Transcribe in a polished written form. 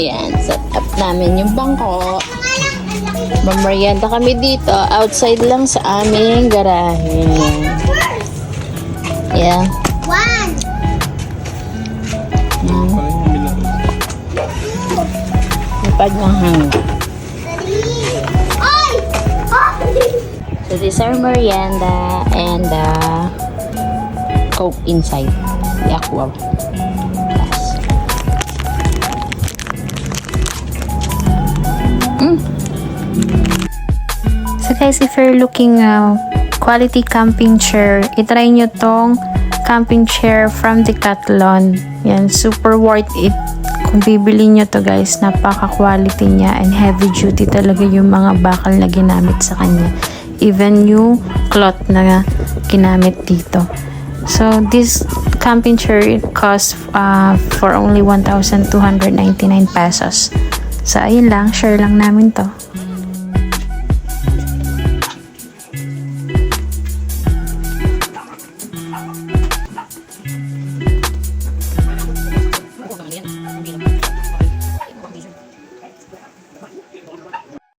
Yan, set up namin yung bangko. Mamarienda kami dito. Outside lang sa aming garahe. Yan. One. Napad ng hangin. Oy! So this is our merienda and Coke inside. The aqua. Yes. So guys, if you're looking quality camping chair, itry nyo tong camping chair from Decathlon. Yan, super worth it. Kung bibili nyo to guys, napaka-quality niya and heavy duty talaga yung mga bakal na ginamit sa kanya. Even yung cloth na ginamit dito. So, this camping chair, it costs for only 1,299 pesos. So, ayun lang. Share lang namin to.